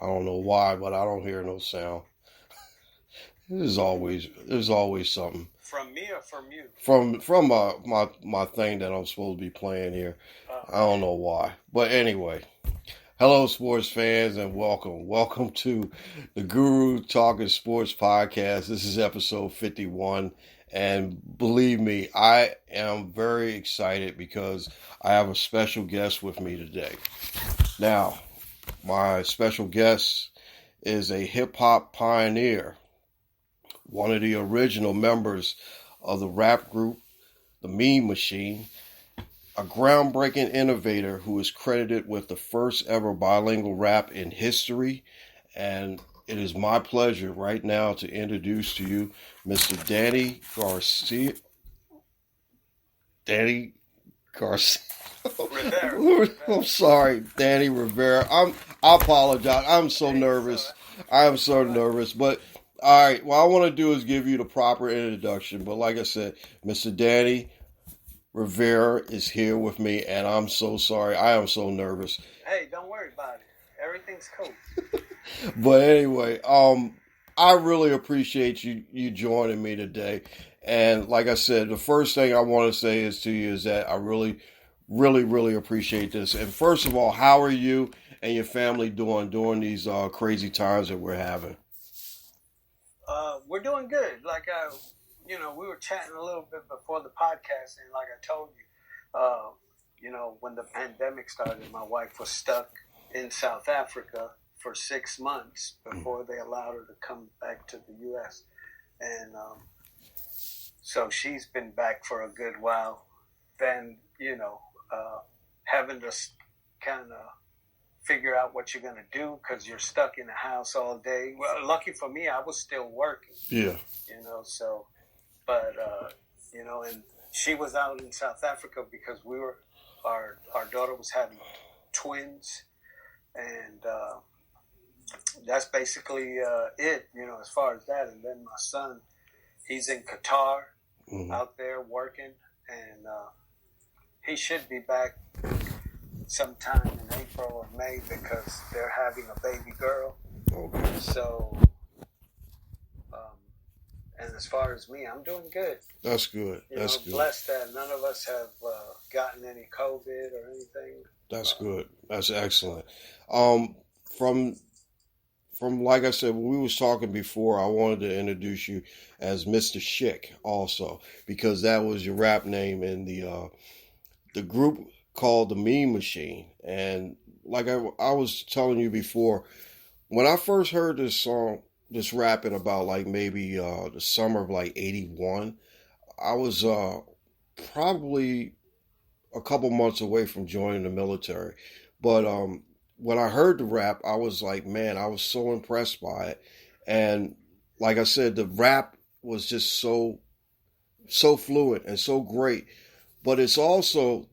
I don't know why, but I don't hear no sound. There's always something From me or from you? from my thing that I'm supposed to be playing here. I don't know why, but anyway. Hello, sports fans, and welcome to the Guru Talking Sports podcast. This is episode 51, and believe me, I am very excited because I have a special guest with me today. Now, my special guest is a hip hop pioneer, one of the original members of the rap group, the Mean Machine, a groundbreaking innovator who is credited with the first ever bilingual rap in history. And it is my pleasure right now to introduce to you Mr. Danny Garcia. Danny Garcia. Rivera. I'm sorry, Danny Rivera. I apologize. I'm so nervous. I am so nervous. But all right, what I want to do is give you the proper introduction. But like I said, Mr. Danny Rivera is here with me, and I'm so sorry. I am so nervous. Hey, don't worry about it. Everything's cool. But anyway, I really appreciate you joining me today. And like I said, the first thing I want to say is to you is that I really, really, really appreciate this. And first of all, how are you and your family doing during these crazy times that we're having? We're doing good. We were chatting a little bit before the podcast, and like I told you, when the pandemic started, my wife was stuck in South Africa for 6 months before they allowed her to come back to the U.S. And so she's been back for a good while. Then, having to kind of figure out what you're going to do because you're stuck in the house all day. Well, lucky for me, I was still working. Yeah. And she was out in South Africa because our daughter was having twins, and that's basically it, as far as that. And then my son, he's in Qatar, out there working, and he should be back sometime in April or May because they're having a baby girl. Okay. So, and as far as me, I'm doing good. That's good. That's good. Blessed that none of us have gotten any COVID or anything. That's good. That's excellent. From like I said, when we was talking before, I wanted to introduce you as Mr. Schick also, because that was your rap name in the group called the Mean Machine. And like I was telling you before, when I first heard this song, this rapping about like maybe the summer of like 81, I was probably a couple months away from joining the military. But when I heard the rap, I was like, man, I was so impressed by it. And like I said, the rap was just so fluent and so great. But it's also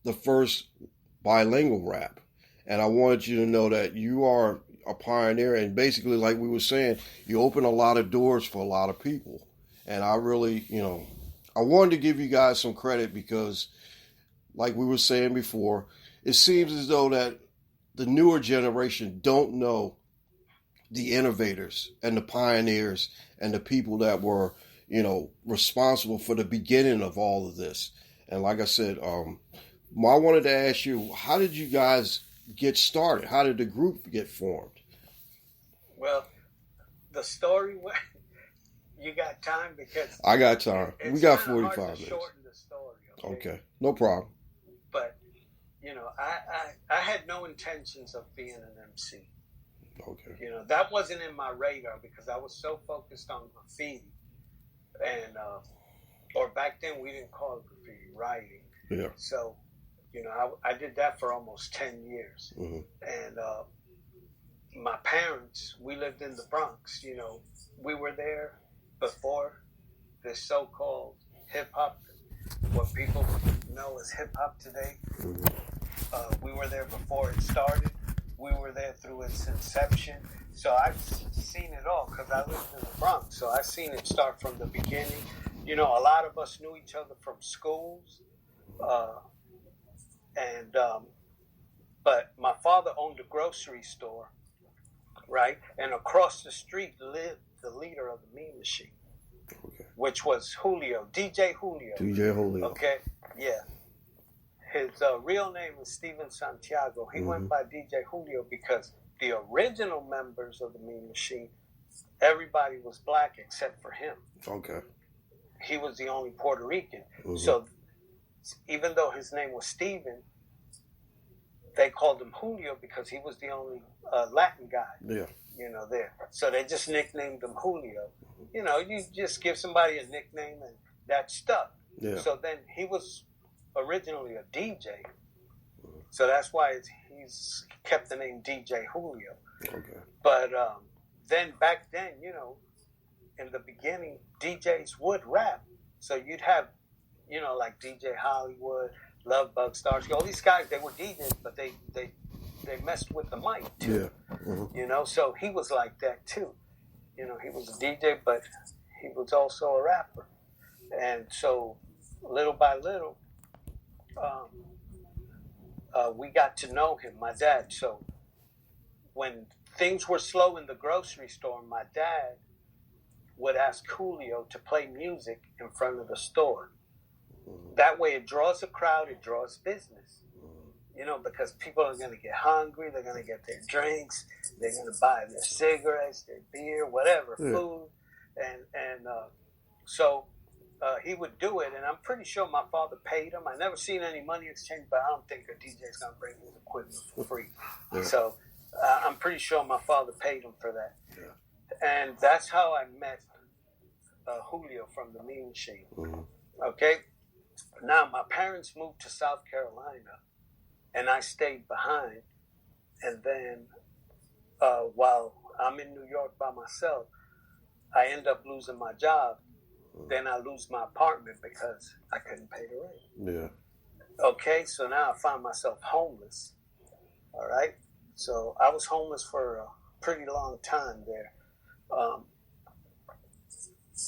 the first bilingual rap. And I wanted you to know that you are a pioneer, and basically, like we were saying, you open a lot of doors for a lot of people. And I really, I wanted to give you guys some credit because, like we were saying before, it seems as though that the newer generation don't know the innovators and the pioneers and the people that were, responsible for the beginning of all of this. And like I said, I wanted to ask you, how did you guys get started? How did the group get formed? Well, the story, you got time? Because I got time. We got 45 hard to minutes. Shorten the story. Okay, no problem. But I had no intentions of being an MC. Okay. That wasn't in my radar because I was so focused on graffiti, and or back then we didn't call it graffiti, writing. Yeah. So, I did that for almost 10 years. Mm-hmm. And my parents, we lived in the Bronx. We were there before this so-called hip-hop, what people know as hip-hop today. Mm-hmm. We were there before it started. We were there through its inception. So I've seen it all because I lived in the Bronx. So I've seen it start from the beginning. A lot of us knew each other from schools. But my father owned a grocery store right? And across the street lived the leader of the Mean Machine, Okay. which was Julio, DJ Julio. DJ Julio. Okay, yeah. His real name is Steven Santiago. He went by DJ Julio because the original members of the Mean Machine, everybody was black except for him. Okay. He was the only Puerto Rican. So even though his name was Steven, they called him Julio because he was the only Latin guy. Yeah. You know, there. So they just nicknamed him Julio. You know, you just give somebody a nickname and that stuck. Yeah. So then he was originally a DJ. So that's why he's kept the name DJ Julio. Okay. But then back then, you know, in the beginning, DJs would rap. So you'd have, you know, like DJ Hollywood, Love Bug, Starsky, all these guys, they were DJs, but they messed with the mic too. Yeah. You know, so he was like that too. You know, he was a DJ, but he was also a rapper. And so little by little, we got to know him, my dad. So when things were slow in the grocery store, my dad would ask Julio to play music in front of the store. That way it draws a crowd, it draws business. You know, because people are going to get hungry, they're going to get their drinks, they're going to buy their cigarettes, their beer, whatever, food. And so he would do it, and I'm pretty sure my father paid him. I never seen any money exchange, but I don't think a DJ's going to bring his equipment for free. Yeah. So I'm pretty sure my father paid him for that. Yeah. And that's how I met Julio from the Mean Machine. Okay? Now, my parents moved to South Carolina, and I stayed behind. And then while I'm in New York by myself, I end up losing my job. Then I lose my apartment because I couldn't pay the rent. Yeah. Okay, so now I find myself homeless. All right? So I was homeless for a pretty long time there.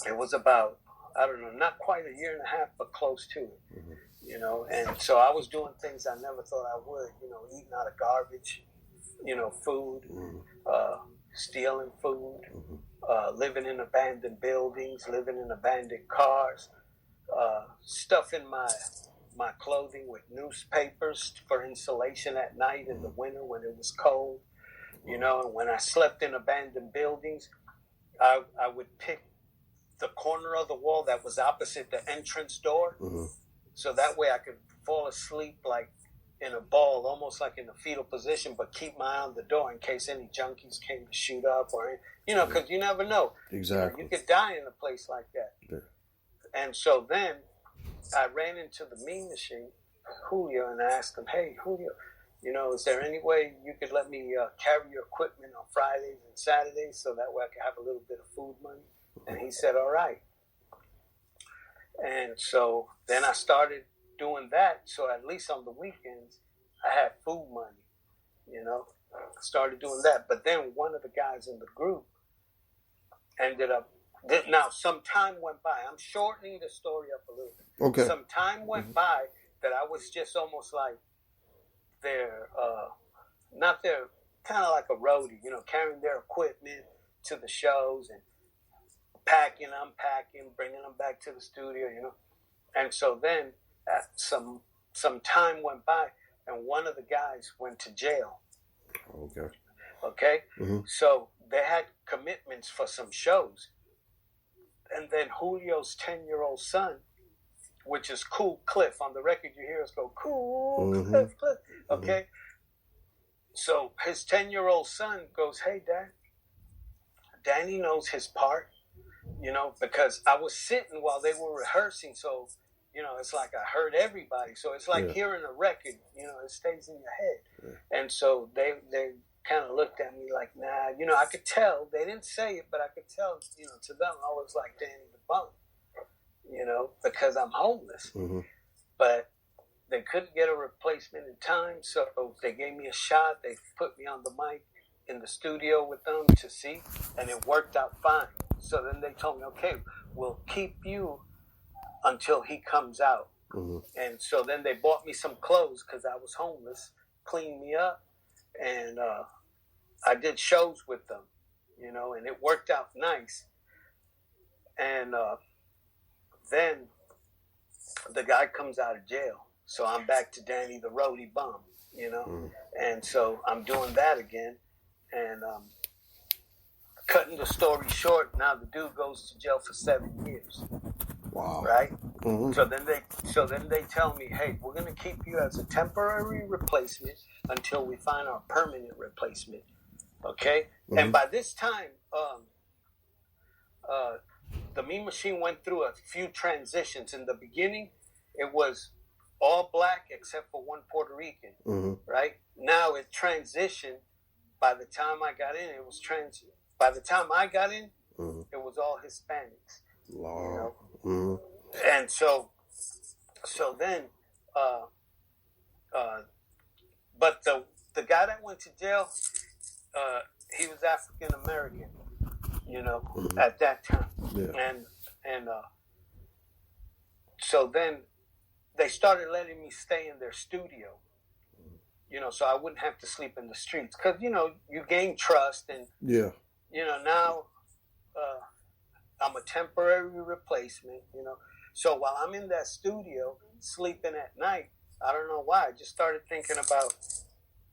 It was about, I don't know, not quite a year and a half, but close to it. You know, and so I was doing things I never thought I would, you know, eating out of garbage, you know, food, stealing food, living in abandoned buildings, living in abandoned cars, stuffing my clothing with newspapers for insulation at night in the winter when it was cold, you know, and when I slept in abandoned buildings, I would pick the corner of the wall that was opposite the entrance door. So that way I could fall asleep like in a ball, almost like in a fetal position, but keep my eye on the door in case any junkies came to shoot up or, you know, because you never know. Exactly. You could die in a place like that. Yeah. And so then I ran into the Mean Machine, Julio, and I asked him, hey, Julio, you know, is there any way you could let me carry your equipment on Fridays and Saturdays so that way I could have a little bit of food money? And he said, all right. And so then I started doing that. So at least on the weekends, I had food money, you know. I started doing that. But then one of the guys in the group ended up, now some time went by. I'm shortening the story up a little bit. Okay. Some time went by that I was just almost like their, not their, kind of like a roadie, you know, carrying their equipment to the shows and packing, unpacking, bringing them back to the studio, you know. And so then some time went by, and one of the guys went to jail. Okay. So they had commitments for some shows. And then Julio's 10-year-old son, which is Cool Cliff. On the record, you hear us go, Cool Cliff. Okay. So his 10-year-old son goes, hey, Dad, Danny knows his part. You know, because I was sitting while they were rehearsing, so, you know, it's like I heard everybody. So it's like hearing a record, you know, it stays in your head. And so they kind of looked at me like, nah, you know, I could tell. They didn't say it, but I could tell, you know, to them I was like Danny the Bum, you know, because I'm homeless. But they couldn't get a replacement in time, so they gave me a shot. They put me on the mic in the studio with them to see, and it worked out fine. So then they told me, okay, we'll keep you until he comes out. And so then they bought me some clothes because I was homeless, cleaned me up, and I did shows with them, and it worked out nice. And then the guy comes out of jail. So I'm back to Danny the Roadie Bum, And so I'm doing that again. And cutting the story short, now the dude goes to jail for 7 years. Wow. Right? Mm-hmm. So then they tell me, hey, we're going to keep you as a temporary replacement until we find our permanent replacement. Okay? Mm-hmm. And by this time, the Mean Machine went through a few transitions. In the beginning, it was all black except for one Puerto Rican. Mm-hmm. Right? Now it transitioned. By the time I got in, By the time I got in, mm-hmm. It was all Hispanics. Wow. Mm-hmm. And so then, but the guy that went to jail, he was African American, mm-hmm. at that time. Yeah. And so then they started letting me stay in their studio, so I wouldn't have to sleep in the streets. Because, you gain trust. And, yeah. Now I'm a temporary replacement, So while I'm in that studio sleeping at night, I don't know why, I just started thinking about,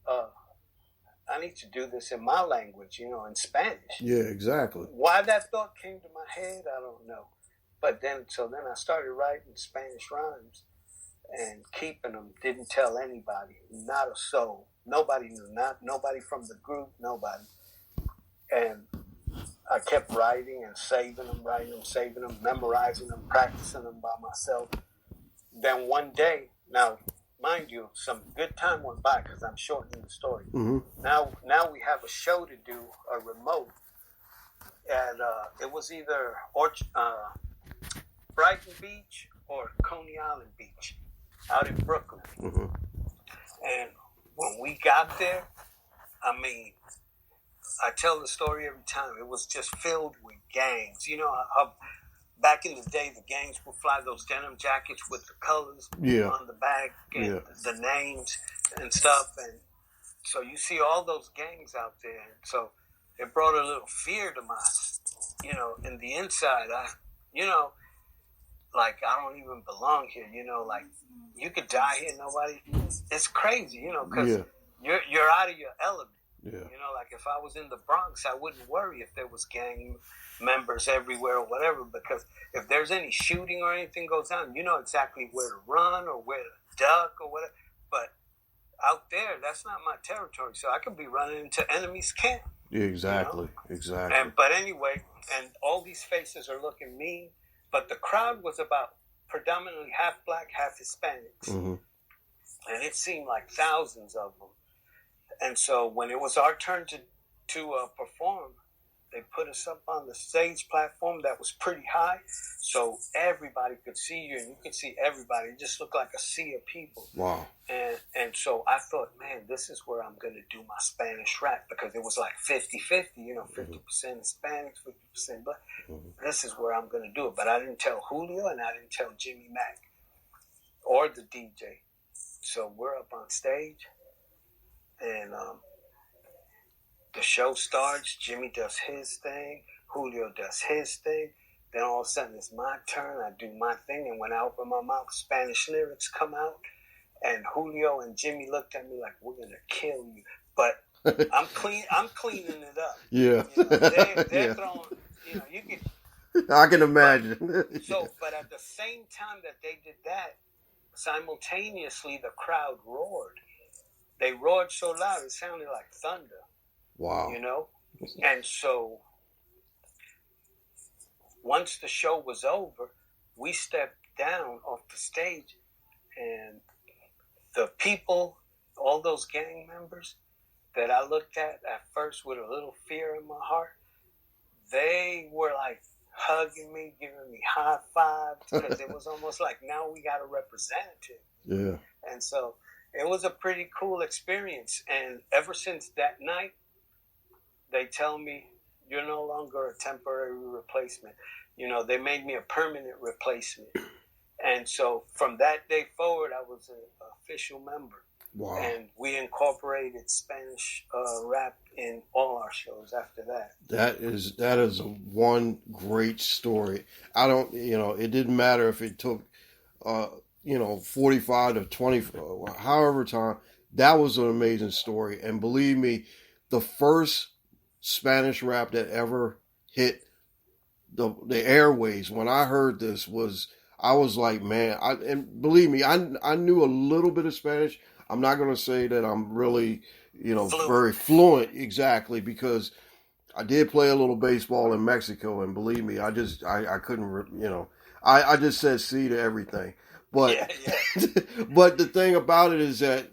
I need to do this in my language, in Spanish. Yeah, exactly. Why that thought came to my head, I don't know. But then I started writing Spanish rhymes and keeping them. Didn't tell anybody, not a soul. Nobody knew, nobody from the group, nobody. And I kept writing and saving them, memorizing them, practicing them by myself. Then one day, now, mind you, some good time went by because I'm shortening the story. Mm-hmm. Now we have a show to do, a remote. And it was either Brighton Beach or Coney Island Beach out in Brooklyn. Mm-hmm. And when we got there, I tell the story every time. It was just filled with gangs. Back in the day, the gangs would fly those denim jackets with the colors on the back and the names and stuff. And so you see all those gangs out there. And so it brought a little fear to my, in the inside. Like I don't even belong here. Like you could die here. Nobody. It's crazy. Because you're out of your element. Yeah. Like if I was in the Bronx, I wouldn't worry if there was gang members everywhere or whatever, because if there's any shooting or anything goes down, you know exactly where to run or where to duck or whatever. But out there, that's not my territory, so I could be running into enemy's camp. Yeah, exactly, exactly. But anyway, and all these faces are looking mean, but the crowd was about predominantly half black, half Hispanics. Mm-hmm. And it seemed like thousands of them. And so when it was our turn to perform, they put us up on the stage platform that was pretty high, so everybody could see you, and you could see everybody. It just looked like a sea of people. Wow. And so I thought, man, this is where I'm going to do my Spanish rap, because it was like 50-50, 50% Hispanics, 50% black. Mm-hmm. This is where I'm going to do it. But I didn't tell Julio, and I didn't tell Jimmy Mack or the DJ. So we're up on stage. And the show starts. Jimmy does his thing. Julio does his thing. Then all of a sudden it's my turn. I do my thing. And when I open my mouth, Spanish lyrics come out. And Julio and Jimmy looked at me like, we're going to kill you. But I'm cleaning it up. Yeah. They're throwing, you can. I can imagine. But at the same time that they did that, simultaneously the crowd roared. They roared so loud, it sounded like thunder. Wow. And so once the show was over, we stepped down off the stage, and the people, all those gang members that I looked at first with a little fear in my heart, they were like hugging me, giving me high fives, because it was almost like, now we got a representative. Yeah. And so it was a pretty cool experience. And ever since that night, they tell me, you're no longer a temporary replacement. They made me a permanent replacement. And so from that day forward, I was an official member. Wow. And we incorporated Spanish rap in all our shows after that. That is a one great story. I don't, it didn't matter if it took, uh, 45 to 20, however time. That was an amazing story. And believe me, the first Spanish rap that ever hit the airways when I heard this was I was like, man, and believe me, I knew a little bit of Spanish. I'm not going to say that I'm really, very fluent exactly because I did play a little baseball in Mexico, and believe me, I couldn't, I just said see to everything. But Yeah, yeah. but the thing about it is that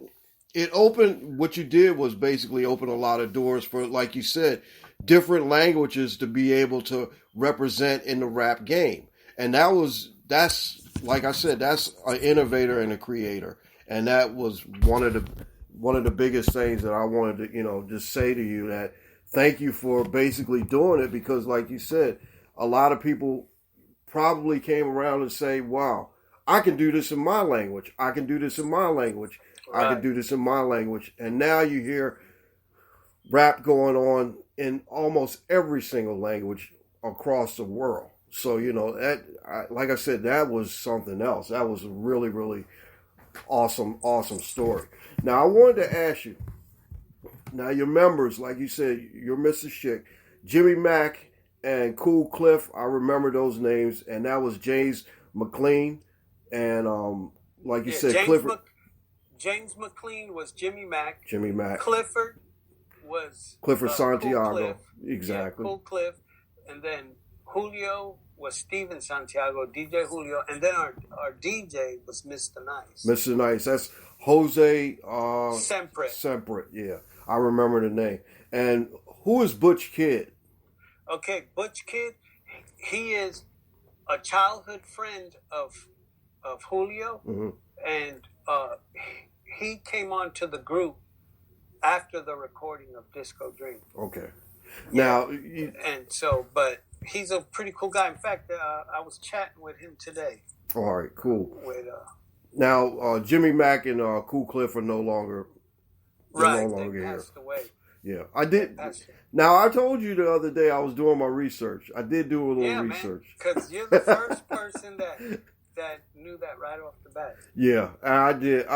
it opened. What you did was basically open a lot of doors for, like you said, different languages to be able to represent in the rap game, and that's like I said, that's an innovator and a creator, and that was one of the biggest things that I wanted to just say to you that thank you for basically doing it because, like you said, a lot of people probably came around and say, wow, I can do this in my language. I can do this in my language. I can Right. do this in my language. And now you hear rap going on in almost every single language across the world. So, like I said, that was something else. That was a really, really awesome, awesome story. Now, I wanted to ask you, now your members, like you said, you're Mr. Schick, Jimmy Mack and Cool Cliff. I remember those names, and that was James McLean, and like you said, James McLean was Jimmy Mack. Jimmy Mack, Clifford was Clifford Santiago, Cool Cliff. exactly. Yeah, Cool Cliff, and then Julio was Steven Santiago, DJ Julio, and then our DJ was Mr. Nice. Mr. Nice, that's Jose Semprit. Yeah, I remember the name. And who is Butch Kid? Okay, Butch Kid, he is a childhood friend of Julio, Mm-hmm. and he came on to the group after the recording of Disco Dream. Okay. Yeah. Now, And so, but he's a pretty cool guy. In fact, I was chatting with him today. all right, cool. With Now, Jimmy Mack and Cool Cliff are no longer right, no they longer passed away. Yeah, I did. Passed away. Now, I told you the other day I was doing my research. I did do a little research. Because you're the first person that knew that right off the bat. Yeah, I did.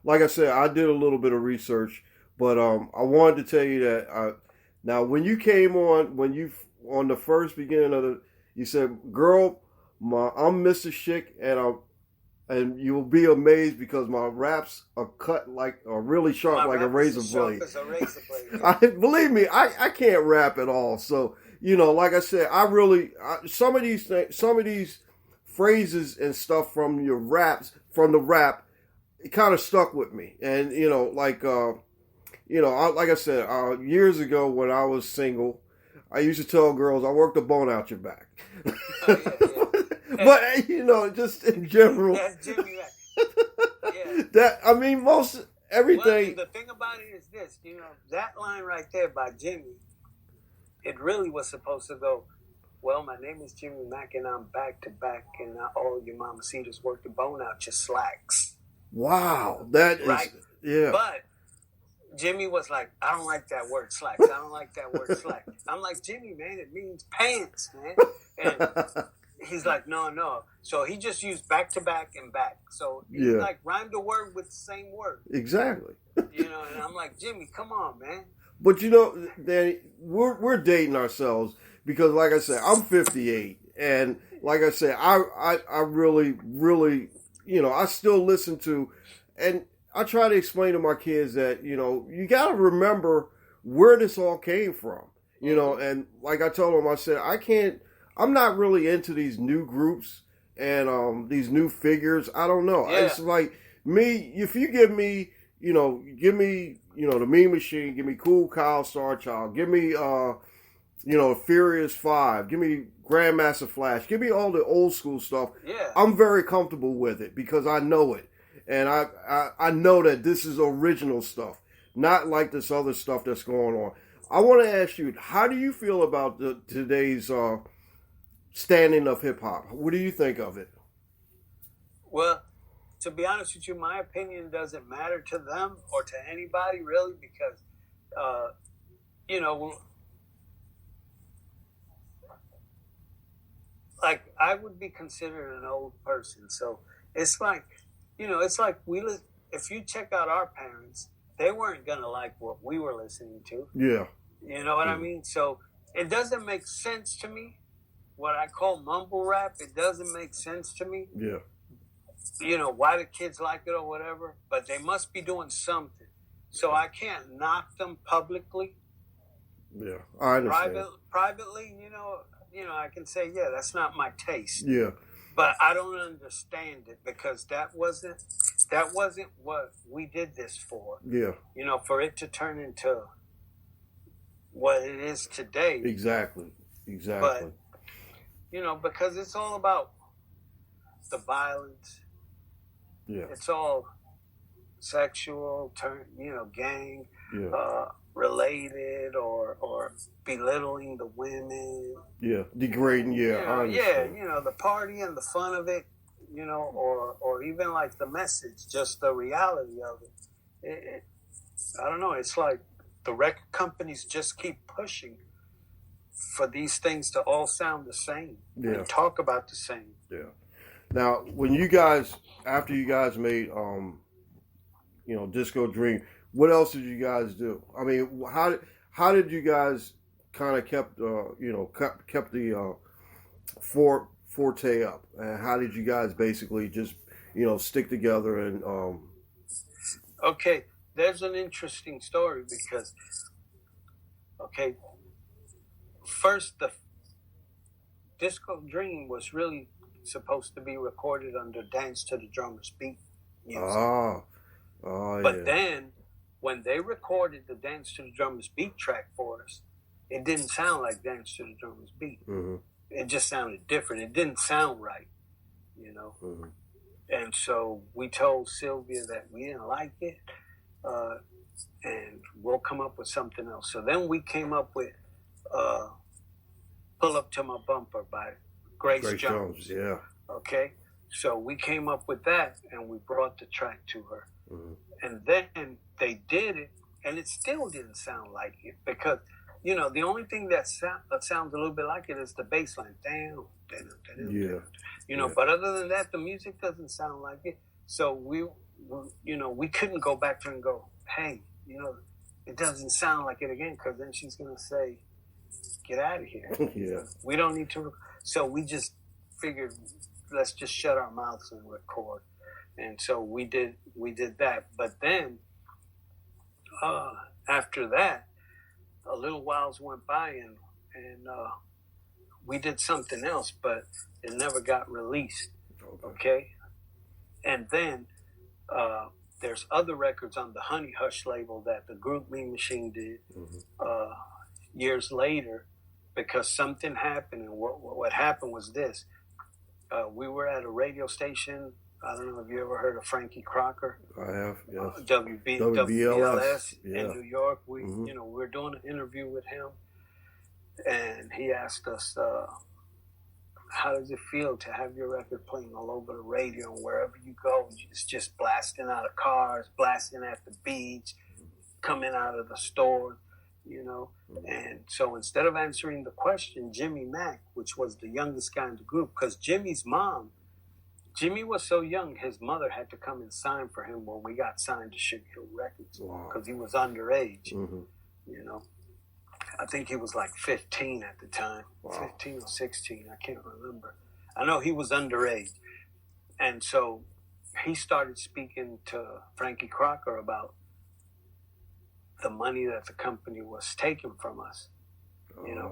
Like I said, I did a little bit of research, but I wanted to tell you that now when you came on the first beginning of you said, "Girl, I'm Mr. Schick, and you will be amazed because my raps are really sharp, My like a rap razor is sharp blade." as a razor blade. Believe me, I can't rap at all. So like I said, some of these phrases and stuff from the rap, it kind of stuck with me. And like I said, years ago when I was single, I used to tell girls I worked a bone out your back. Oh, yeah. But just in general, That's Jimmy Mack. Yeah. that I mean most everything. Well, the thing about it is this, that line right there by Jimmy, it really was supposed to go, well, my name is Jimmy Mack and I'm back to back and all your mamacitas work the bone out your slacks. Wow, that is Right? yeah. But Jimmy was like, I don't like that word slacks. I don't like that word slack. I'm like, Jimmy, man, it means pants, man. And he's like, no. So he just used back to back and back. So he like rhymed a word with the same word. Exactly. And I'm like, Jimmy, come on, man. But Danny, we're dating ourselves because, like I said, I'm 58, and like I said, I really, really, I still listen to, and I try to explain to my kids that you got to remember where this all came from, and like I told them, I said I'm not really into these new groups and these new figures. I don't know. Yeah. It's like me. If you give me the Mean Machine, give me Cool Kyle Starchild, give me Furious 5, give me Grandmaster Flash, give me all the old school stuff. Yeah. I'm very comfortable with it because I know it. And I know that this is original stuff, not like this other stuff that's going on. I want to ask you, how do you feel about today's standing of hip hop? What do you think of it? Well, to be honest with you, my opinion doesn't matter to them or to anybody really, because you know, like I would be considered an old person. So it's like, it's like if you check out our parents, they weren't gonna like what we were listening to. Yeah. You know what I mean? So it doesn't make sense to me. What I call mumble rap, it doesn't make sense to me. Yeah. Why the kids like it or whatever, but they must be doing something. So I can't knock them publicly. Yeah, I understand. Privately, I can say, yeah, that's not my taste. Yeah. But I don't understand it, because that wasn't what we did this for. Yeah. For it to turn into what it is today. Exactly. But, because it's all about the violence. Yeah. It's all sexual, gang, related, or belittling the women. Yeah, degrading. Yeah, I understand. The party and the fun of it, or even like the message, just the reality of it. I don't know. It's like the record companies just keep pushing for these things to all sound the same and talk about the same. Yeah. Now, when you guys, after you guys made, Disco Dream, what else did you guys do? I mean, how did you guys kind of kept the forte up, and how did you guys basically just stick together and Okay, there's an interesting story, because first the Disco Dream was really supposed to be recorded under Dance to the Drummer's Beat music. But then when they recorded the Dance to the Drummer's Beat track for us, it didn't sound like Dance to the Drummer's Beat. Mm-hmm. It just sounded different. It didn't sound right, Mm-hmm. And so we told Sylvia that we didn't like it, and we'll come up with something else. So then we came up with Pull Up to My Bumper by Grace Jones. Yeah. Okay? So we came up with that, and we brought the track to her. Mm-hmm. And then they did it, and it still didn't sound like it, because, the only thing that sounds a little bit like it is the bass line. But other than that, the music doesn't sound like it. So we couldn't go back to her and go, hey, it doesn't sound like it again, because then she's going to say, get out of here. Yeah. We don't need to. So we just figured, let's just shut our mouths and record. And so we did that. But then after that, a little whiles went by, and we did something else, but it never got released. Okay? And then there's other records on the Honey Hush label that the group Mean Machine did years later, because something happened. And what happened was this. We were at a radio station. I don't know if you ever heard of Frankie Crocker. I have, yes. WBLS in New York. We were doing an interview with him, and he asked us, how does it feel to have your record playing all over the radio, and wherever you go, it's just blasting out of cars, blasting at the beach, coming out of the store, And so instead of answering the question, Jimmy Mack, which was the youngest guy in the group, because Jimmy was so young, his mother had to come and sign for him when we got signed to Sugar Hill Records, because he was underage. Mm-hmm. I think he was like 15 at the time, 15 or 16, I can't remember. I know he was underage. And so he started speaking to Frankie Crocker about the money that the company was taking from us.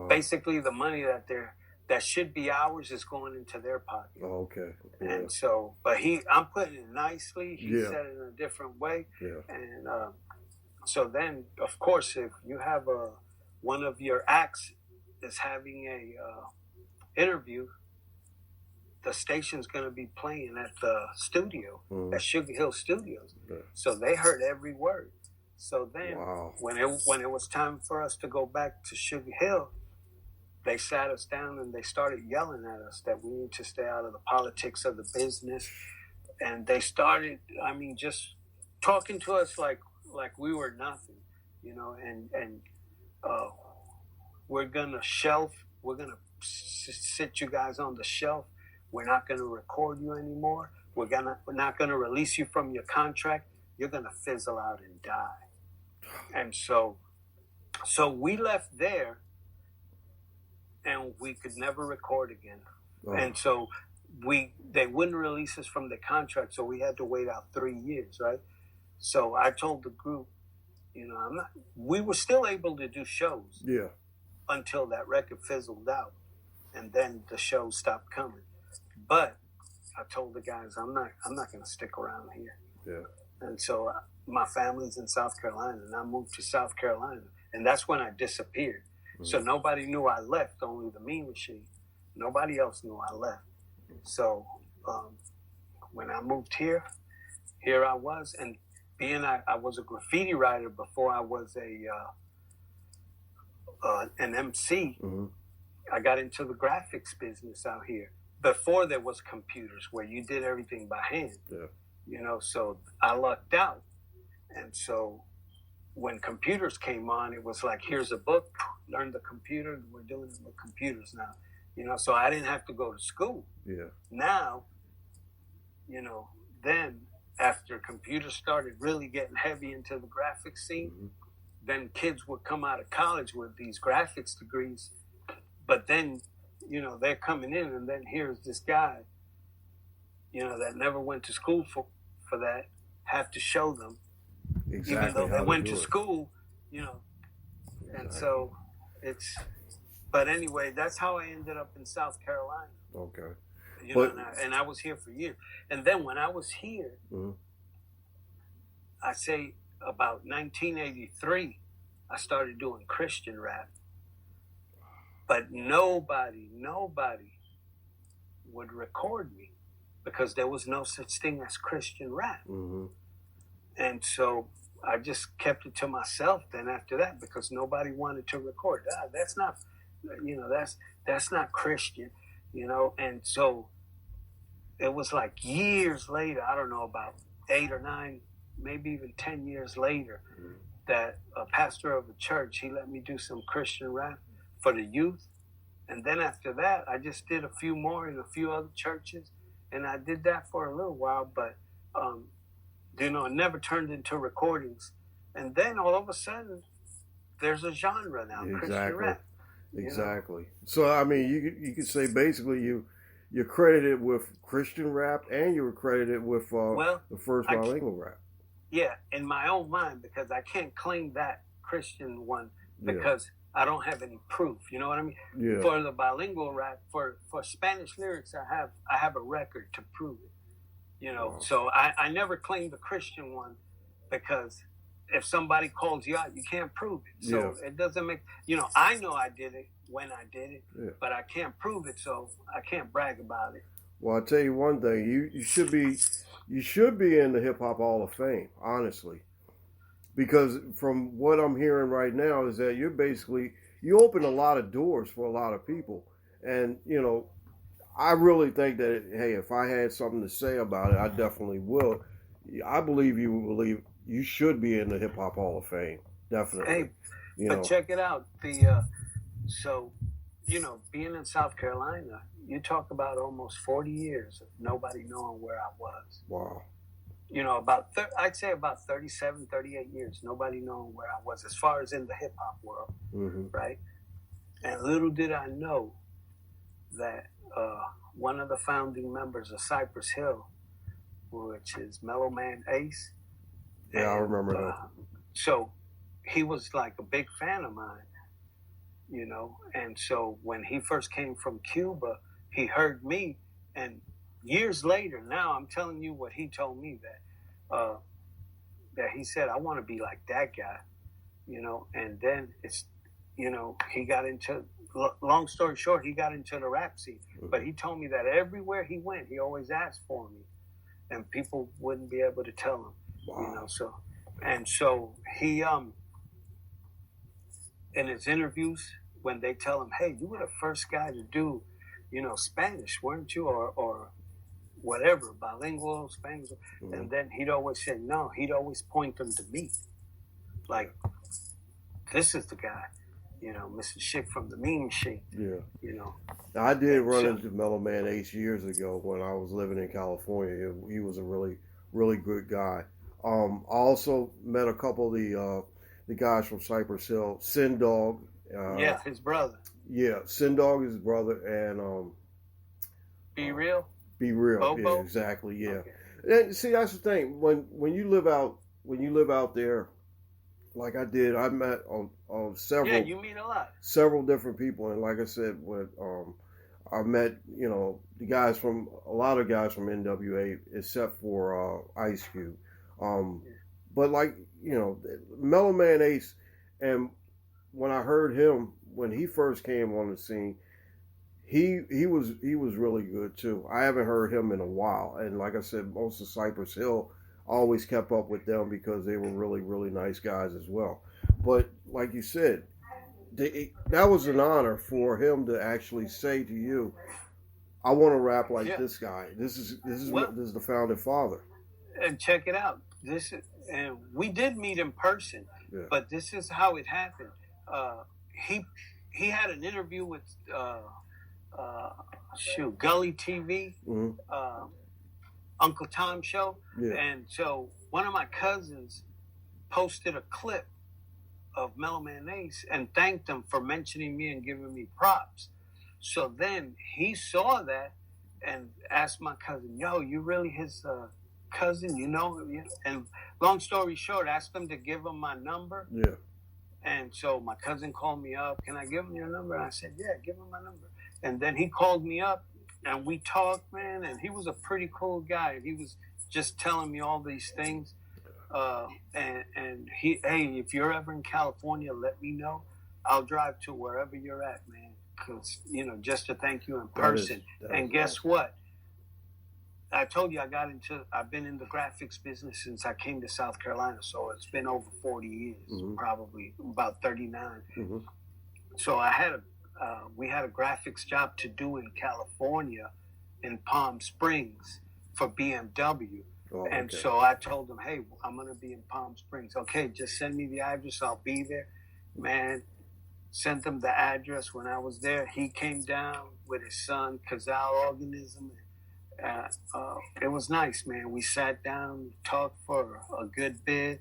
Basically the money that should be ours is going into their pocket. Oh, okay. Yeah. And so, but I'm putting it nicely. He said it in a different way. Yeah. And so then, of course, if you have one of your acts is having a interview, the station's going to be playing at the studio, at Sugar Hill Studios. Yeah. So they heard every word. So then, when it was time for us to go back to Sugar Hill, they sat us down and they started yelling at us that we need to stay out of the politics of the business. and they started, just talking to us like we were nothing, and uh, we're gonna sit you guys on the shelf. We're not gonna record you anymore. We're not gonna release you from your contract. You're gonna fizzle out and die. And so we left there, and we could never record again. Oh. And so they wouldn't release us from the contract, so we had to wait out 3 years, right? So I told the group, we were still able to do shows. Yeah. Until that record fizzled out, and then the shows stopped coming. But I told the guys, I'm not going to stick around here. Yeah. And so my family's in South Carolina, and I moved to South Carolina, and that's when I disappeared. Mm-hmm. So nobody knew I left, only the Mean Machine. Nobody else knew I left. So when I moved here I was, and being I was a graffiti writer before I was an MC. Mm-hmm. I got into the graphics business out here before there was computers where you did everything by hand. Yeah. So I lucked out. And so when computers came on, it was like, here's a book, learn the computer. We're doing it with computers now. So I didn't have to go to school. Yeah. Now, then after computers started really getting heavy into the graphics scene, mm-hmm. then kids would come out of college with these graphics degrees, but then, they're coming in, and then here's this guy, that never went to school for that, have to show them, exactly, even though they went to school, and exactly. So but anyway, that's how I ended up in South Carolina. Okay. And I was here for years. And then when I was here, mm-hmm. I say, about 1983, I started doing Christian rap. But nobody would record me because there was no such thing as Christian rap. Mm-hmm. And so I just kept it to myself then after that, because nobody wanted to record. That's not, that's not Christian, And so it was like years later, I don't know, about 8 or 9, maybe even 10 years later, mm-hmm. that a pastor of a church, he let me do some Christian rap for the youth. And then after that, I just did a few more in a few other churches. And I did that for a little while, but, it never turned into recordings. And then all of a sudden, there's a genre now, exactly. Christian rap. Exactly. So, you could say basically you're credited with Christian rap, and you're credited with the first bilingual rap. Yeah, in my own mind, because I can't claim that Christian one because I don't have any proof. You know what I mean? Yeah. For the bilingual rap, for Spanish lyrics, I have a record to prove it. Wow. So I never claimed the Christian one, because if somebody calls you out, you can't prove it. So it doesn't make, I know I did it when I did it, but I can't prove it, so I can't brag about it. Well, I'll tell you one thing, you should be in the Hip Hop Hall of Fame, honestly. Because from what I'm hearing right now is that you open a lot of doors for a lot of people. And, I really think that, hey, if I had something to say about it, I definitely will. I believe you should be in the Hip Hop Hall of Fame. Definitely. Hey, but check it out. So, being in South Carolina, you talk about almost 40 years of nobody knowing where I was. Wow. I'd say about 37, 38 years, nobody knowing where I was as far as in the hip hop world, mm-hmm. right? And little did I know that one of the founding members of Cypress Hill, which is Mellow Man Ace. Yeah, I remember that. So he was like a big fan of mine, and so when he first came from Cuba, he heard me, and years later, now I'm telling you what he told me, that he said, I want to be like that guy, and then it's, he got into, long story short, he got into the rap scene, mm-hmm. but he told me that everywhere he went, he always asked for me, and people wouldn't be able to tell him, wow. So he, in his interviews, when they tell him, hey, you were the first guy to do, Spanish, weren't you? Or whatever, bilingual, Spanish. And then he'd always say no. He'd always point them to me. Like, this is the guy, Mr. Schick from the Mean Machine. Yeah. Now, I did run into Mellow Man Ace years ago when I was living in California. He was a really, really good guy. I also met a couple of the guys from Cypress Hill, Sin Dog. His brother. Yeah, Sin Dog is his brother, and Be Real. Be Real. Bobo? Yeah, exactly. Yeah. Okay. And see, that's the thing. When you live out there, like I did, I met on several. Yeah, you meet a lot. Several different people, and like I said, I met the guys from a lot of guys from NWA, except for Ice Cube. But like Mellow Man Ace, and when I heard him when he first came on the scene, he was really good too. I haven't heard him in a while, and like I said, most of Cypress Hill always kept up with them because they were really, really nice guys as well. But like you said, that was an honor for him to actually say to you, "I want to rap like this guy. This is the founding father." And check it out. And we did meet in person, but this is how it happened. He had an interview with Gully TV. Uncle Tom show. Yeah. And so one of my cousins posted a clip of Mellow Man Ace and thanked him for mentioning me and giving me props. So then he saw that and asked my cousin, "Yo, you really his cousin, And long story short, asked him to give him my number. Yeah. And so my cousin called me up. "Can I give him your number?" And I said, "Yeah, give him my number." And then he called me up. And we talked, man, and he was a pretty cool guy. He was just telling me all these things. And hey, if you're ever in California, let me know. I'll drive to wherever you're at, man, because, just to thank you in person. And guess what? I told you I've been in the graphics business since I came to South Carolina. So it's been over 40 years, probably about 39. So we had a graphics job to do in California, in Palm Springs, for BMW. And so I told him, "Hey, I'm going to be in Palm Springs." "Okay, just send me the address. I'll be there." Man, sent him the address. When I was there, he came down with his son, Cazal Organism. It was nice, man. We sat down, talked for a good bit,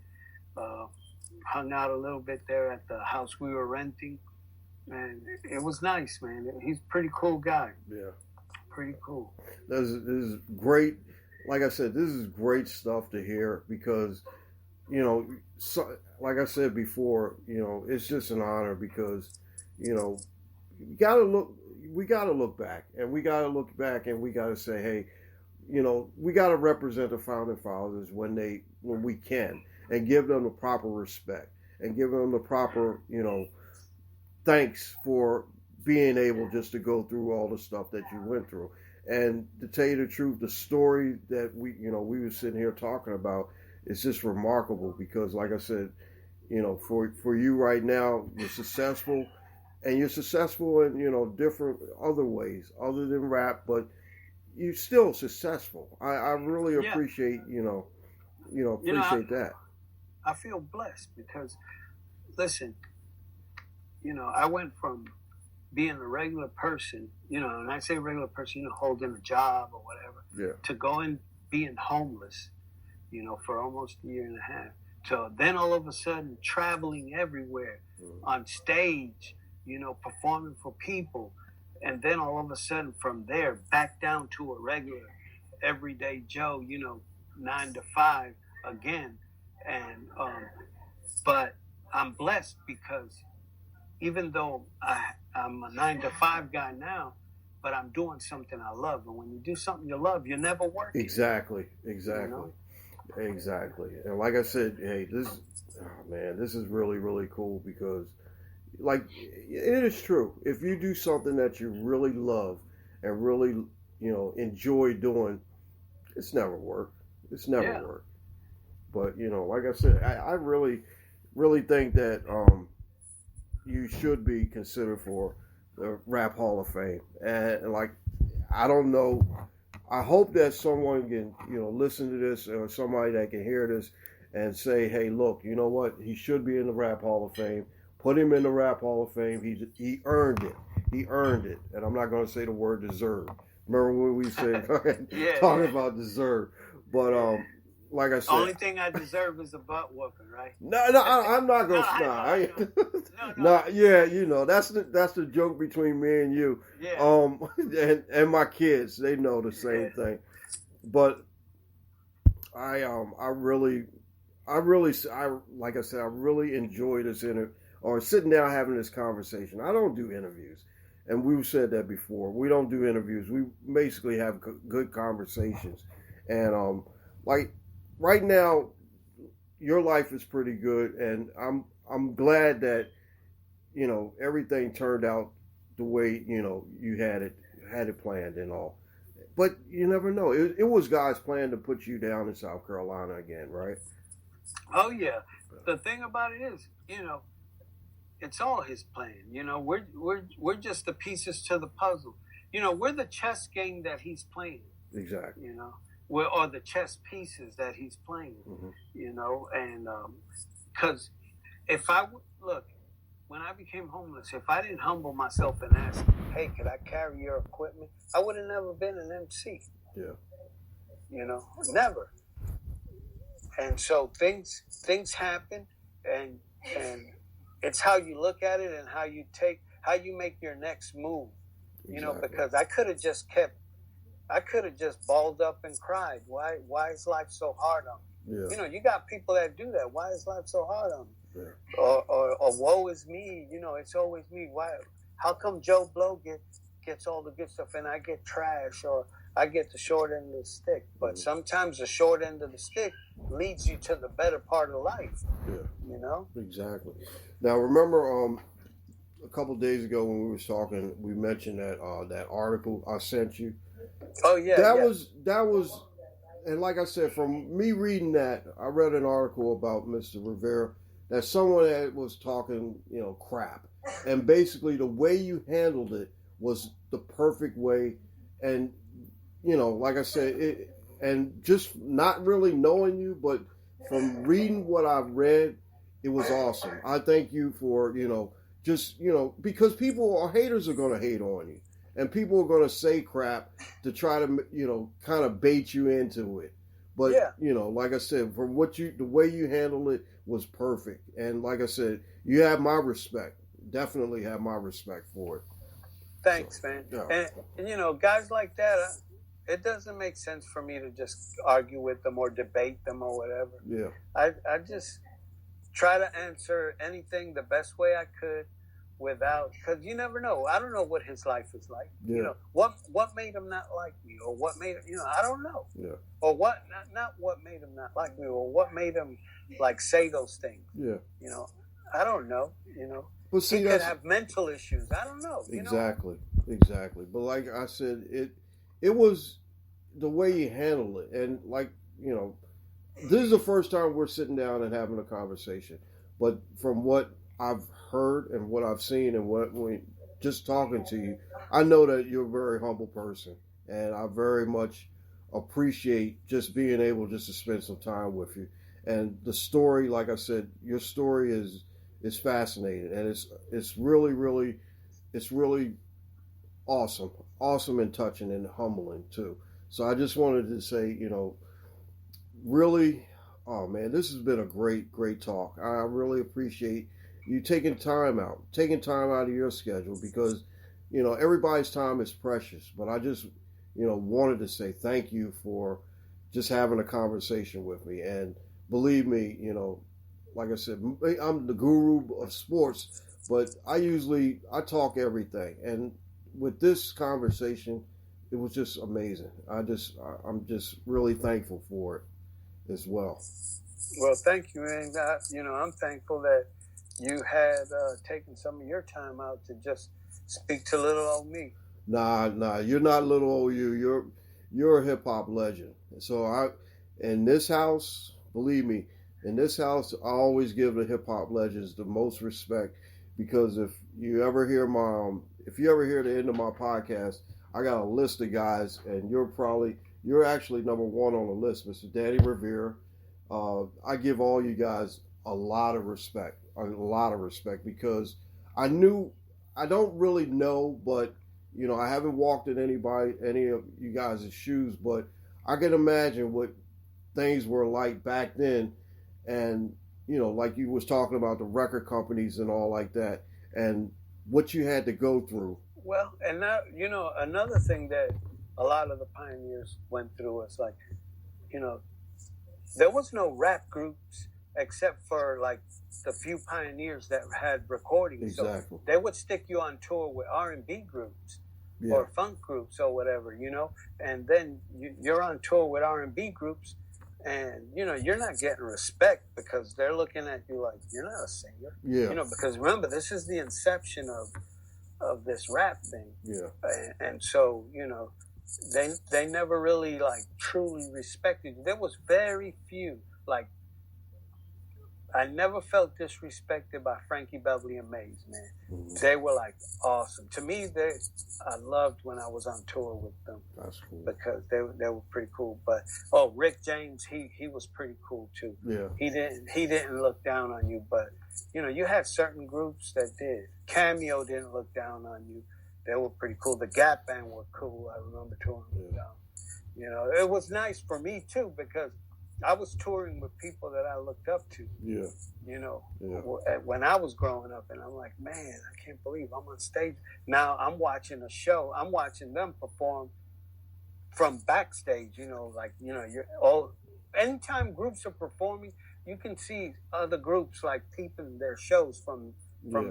hung out a little bit there at the house we were renting. And it was nice, man. He's a pretty cool guy. Yeah. Pretty cool. This is great. Like I said, this is great stuff to hear because, like I said before, it's just an honor because, we got to look back and we got to say, hey, we got to represent the founding fathers when we can and give them the proper respect and give them the proper, thanks for being able just to go through all the stuff that you went through. And to tell you the truth, the story that we were sitting here talking about is just remarkable because, like I said, for you right now, you're successful, and you're successful in different other ways other than rap, but you're still successful. I really appreciate appreciate that. I feel blessed because, listen. I went from being a regular person, and I say regular person, holding a job or whatever, to going being homeless, for almost a year and a half. So then all of a sudden traveling everywhere on stage, performing for people. And then all of a sudden from there back down to a regular everyday Joe, 9 to 5 again. And, but I'm blessed because even though I'm a 9 to 5 guy now, but I'm doing something I love. And when you do something you love, you're never working. Exactly. Exactly. And like I said, hey, this is really, really cool because, like, it is true. If you do something that you really love and really, enjoy doing, it's never work. It's never work. But, like I said, I really, really think that you should be considered for the Rap Hall of Fame. And like, I don't know I hope that someone can, listen to this, or somebody that can hear this and say, hey, look, you know what? He should be in the Rap Hall of Fame. Put him in the Rap Hall of Fame. He earned it. He earned it. And I'm not going to say the word deserve. Remember when we said talking about deserve? But like I said, only thing I deserve is a butt whooping, right? No, I'm not gonna stop. No, yeah, that's the joke between me and you. Yeah. And my kids, they know the same thing. But I really, like I said, I really enjoy this or sitting down having this conversation. I don't do interviews, and we've said that before. We don't do interviews. We basically have good conversations, and like. Right now, your life is pretty good, and I'm glad that everything turned out the way you had it planned and all. But you never know. It was God's plan to put you down in South Carolina again, right? Oh yeah. The thing about it is, it's all His plan. We're just the pieces to the puzzle. We're the chess game that He's playing. Exactly. Or the chess pieces that He's playing, and because if I look, when I became homeless, if I didn't humble myself and ask, hey, could I carry your equipment, I would have never been an MC. Yeah. Never. And so things happen, and it's how you look at it and how you make your next move. Exactly. Because I could have just balled up and cried. Why is life so hard on me? Yeah. You got people that do that. Why is life so hard on me? Yeah. Or woe is me. It's always me. Why? How come Joe Blow gets all the good stuff and I get trash, or I get the short end of the stick? But sometimes the short end of the stick leads you to the better part of life. Yeah. Exactly. Now remember, a couple of days ago when we were talking, we mentioned that article I sent you. Oh yeah, that was, and like I said, from me reading that, I read an article about Mr. Rivera that someone that was talking, crap, and basically the way you handled it was the perfect way, and like I said, and just not really knowing you, but from reading what I've read, it was awesome. I thank you for because haters are going to hate on you. And people are going to say crap to try to, kind of bait you into it. But, like I said, from the way you handled it was perfect. And like I said, you have my respect. Definitely have my respect for it. Thanks, man. Yeah. And guys like that, it doesn't make sense for me to just argue with them or debate them or whatever. Yeah. I just try to answer anything the best way I could. Because you never know. I don't know what his life is like. Yeah. What made him not like me, or what made I don't know. Yeah. Or what not what made him not like me, or what made him say those things. Yeah. I don't know. But see, he could have mental issues. I don't know. Exactly. But like I said, it was the way you handled it, and this is the first time we're sitting down and having a conversation. But from what I've heard and what I've seen and what just talking to you, I know that you're a very humble person, and I very much appreciate just being able just to spend some time with you. And the story, like I said, your story is fascinating, and it's really awesome and touching and humbling too. So I just wanted to say, really, oh man, this has been a great talk. I really appreciate you taking time out of your schedule, because everybody's time is precious. But I just wanted to say thank you for just having a conversation with me. And believe me, like I said, I'm the guru of sports, but I talk everything. And with this conversation, it was just amazing. I'm just really thankful for it as well. Well, thank you, and I'm thankful that you had taken some of your time out to just speak to little old me. Nah, you're not little old you. You're a hip hop legend. So in this house, believe me, I always give the hip hop legends the most respect, because if you ever hear the end of my podcast, I got a list of guys, and you're actually number one on the list, Mr. Danny Revere. I give all you guys a lot of respect, because I don't really know, but I haven't walked in any of you guys' shoes, but I can imagine what things were like back then, and like you was talking about the record companies and all like that, and what you had to go through. Well, and now another thing that a lot of the pioneers went through is like, there was no rap groups except for like the few pioneers that had recordings. Exactly. So they would stick you on tour with R&B groups. Yeah. Or funk groups or whatever, and then you're on tour with R&B groups, and you're not getting respect because they're looking at you like you're not a singer. Yeah. Because remember, this is the inception of this rap thing. Yeah. And so they never really like truly respected you. There was very few. Like, I never felt disrespected by Frankie Beverly and Maze, man. Mm-hmm. They were like awesome. To me, I loved when I was on tour with them. That's cool. Because they were pretty cool. But Rick James, he was pretty cool too. Yeah. He didn't look down on you, but you had certain groups that did. Cameo didn't look down on you. They were pretty cool. The Gap Band were cool. I remember touring with them. It was nice for me too because I was touring with people that I looked up to. Yeah. When I was growing up, and I'm like, man, I can't believe I'm on stage. Now I'm watching a show. I'm watching them perform from backstage, anytime groups are performing, you can see other groups like peeping their shows from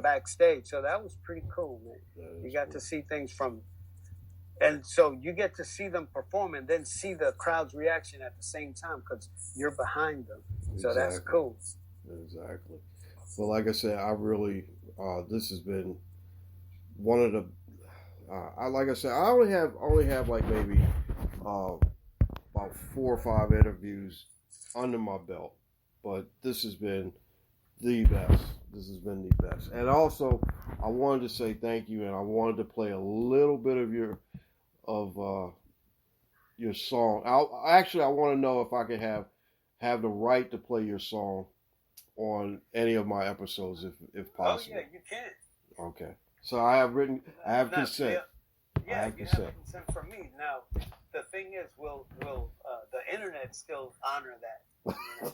backstage. So that was pretty cool, man. You got to see things from. And so you get to see them perform and then see the crowd's reaction at the same time because you're behind them. So Exactly. That's cool. Exactly. Well, like I said, I really, this has been one of the, like I said, I only have like maybe about 4 or 5 interviews under my belt. But this has been the best. This has been the best. And also, I wanted to say thank you, and I wanted to play a little bit of your song. I want to know if I could have the right to play your song on any of my episodes, if possible. Oh yeah, you can. Okay. So I have consent. Yeah, I have you consent. have consent from me. Now, the thing is, will the internet still honor that?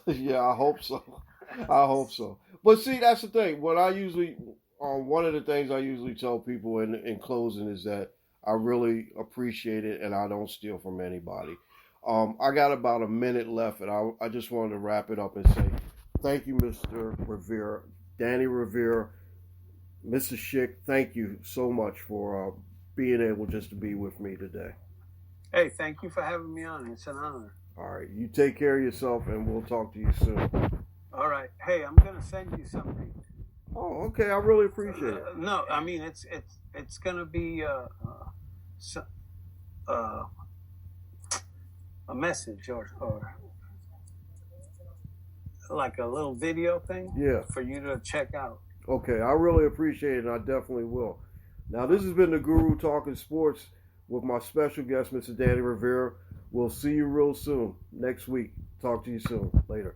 Yeah, I hope so. I hope so. But see, that's the thing. What I usually, one of the things I usually tell people in closing is that I really appreciate it and I don't steal from anybody. I got about a minute left, and I just wanted to wrap it up and say thank you, Mr. Revere, Danny Revere, Mr. Schick. Thank you so much for being able just to be with me today. Hey, thank you for having me on. It's an honor. All right, you take care of yourself, and we'll talk to you soon. All right. Hey, I'm gonna send you something. Oh, okay. I really appreciate it. No, I mean it's gonna be a message or like a little video thing. Yeah. For you to check out. Okay, I really appreciate it, and I definitely will. Now, this has been the Guru Talking Sports with my special guest, Mr. Danny Rivera. We'll see you real soon next week. Talk to you soon. Later.